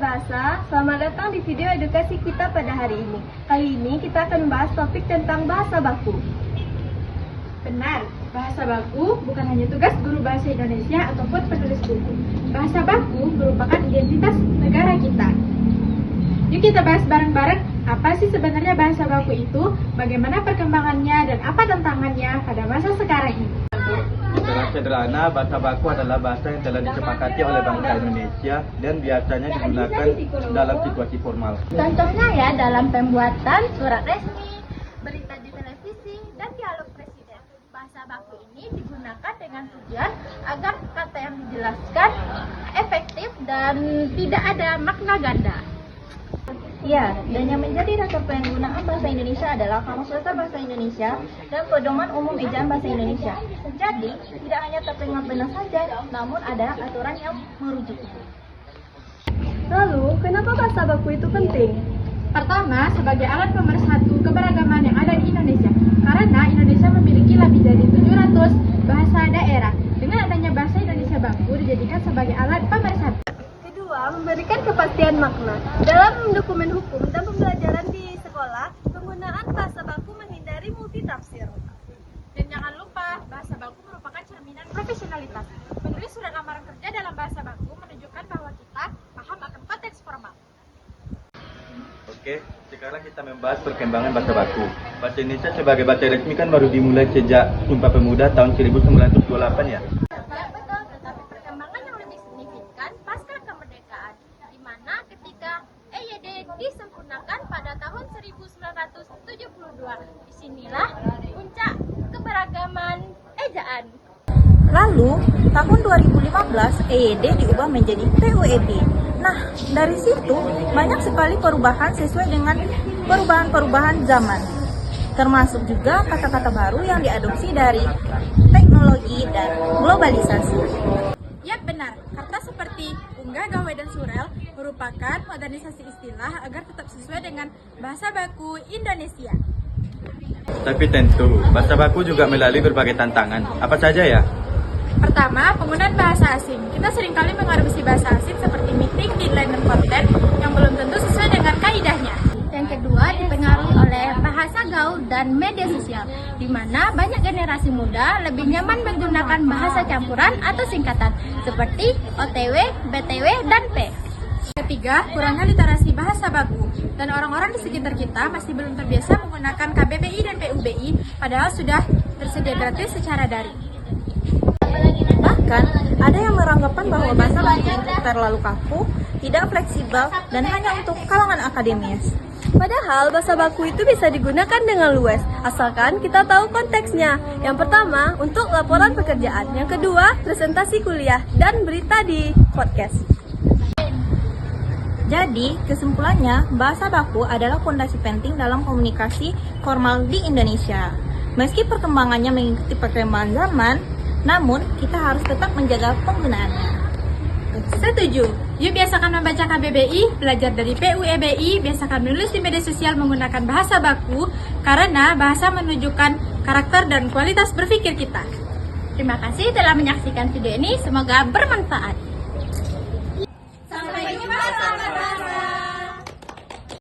Bahasa, selamat datang di video edukasi kita pada hari ini. Kali ini kita akan membahas topik tentang bahasa baku. Benar, bahasa baku bukan hanya tugas guru bahasa Indonesia ataupun penulis buku. Bahasa baku merupakan identitas negara kita. Yuk kita bahas bareng-bareng apa sih sebenarnya bahasa baku itu, bagaimana perkembangannya, dan apa tantangannya pada masa sekarang ini. Secara sederhana, bahasa baku adalah bahasa yang telah disepakati oleh bangsa Indonesia dan biasanya digunakan dalam situasi formal. Contohnya ya dalam pembuatan surat resmi, berita di televisi, dan dialog presiden. Bahasa baku ini digunakan dengan tujuan agar kata yang dijelaskan efektif dan tidak ada makna ganda. Ya, dan yang menjadi dasar penggunaan bahasa Indonesia adalah Kamus Besar Bahasa Indonesia dan Pedoman Umum Ejaan Bahasa Indonesia. Jadi, tidak hanya terdengar benar saja, namun ada aturan yang merujuk. Lalu, kenapa bahasa baku itu penting? Pertama, sebagai alat pemersatu keberagaman yang ada di Indonesia. Karena Indonesia memiliki lebih dari 700 bahasa daerah. Dengan adanya bahasa Indonesia baku dijadikan sebagai alat pemersatu. Kedua, memberikan kepastian makna. Dalam dokumen hukum dan pembelajaran di sekolah, penggunaan bahasa baku menghindari multitafsir. Dan jangan lupa, bahasa baku merupakan cerminan profesionalitas. Menulis surat lamaran kerja dalam bahasa baku menunjukkan bahwa kita paham akan konteks formal. Oke, sekarang kita membahas perkembangan bahasa baku. Bahasa Indonesia sebagai bahasa resmi kan baru dimulai sejak Sumpah Pemuda tahun 1928 ya. Ya betul, tetapi perkembangan yang lebih signifikan pasca kemerdekaan, di mana ketika EYD disempurnakan pada tahun 1972. Disinilah puncak keberagaman ejaan. Lalu, tahun 2015 EYD diubah menjadi PUED. Nah, dari situ banyak sekali perubahan sesuai dengan perubahan-perubahan zaman. Termasuk juga kata-kata baru yang diadopsi dari teknologi dan globalisasi. Ya benar, kata seperti unggah, gawe, dan surel merupakan modernisasi istilah agar tetap sesuai dengan bahasa baku Indonesia. Tapi tentu, bahasa baku juga melalui berbagai tantangan. Apa saja ya? Pertama, penggunaan bahasa asing. Kita seringkali mengadopsi bahasa asing seperti meeting, deadline, dan konten yang belum tentu sesuai dengan kaidahnya. Yang kedua, dipengaruhi oleh bahasa gaul dan media sosial, di mana banyak generasi muda lebih nyaman menggunakan bahasa campuran atau singkatan seperti OTW, BTW, dan P. Ketiga, kurangnya literasi bahasa baku. Dan orang-orang di sekitar kita masih belum terbiasa menggunakan KBBI dan PUBI, padahal sudah tersedia gratis secara daring. Bahkan, ada yang beranggapan bahwa bahasa baku itu terlalu kaku, tidak fleksibel, dan hanya untuk kalangan akademis. Padahal bahasa baku itu bisa digunakan dengan luas, asalkan kita tahu konteksnya. Yang pertama, untuk laporan pekerjaan. Yang kedua, presentasi kuliah dan berita di podcast. Jadi, kesimpulannya, bahasa baku adalah fondasi penting dalam komunikasi formal di Indonesia. Meski perkembangannya mengikuti perkembangan zaman, namun kita harus tetap menjaga penggunaannya. Setuju. Yuk biasakan membaca KBBI, belajar dari PUEBI, biasakan menulis di media sosial menggunakan bahasa baku, karena bahasa menunjukkan karakter dan kualitas berpikir kita. Terima kasih telah menyaksikan video ini, semoga bermanfaat.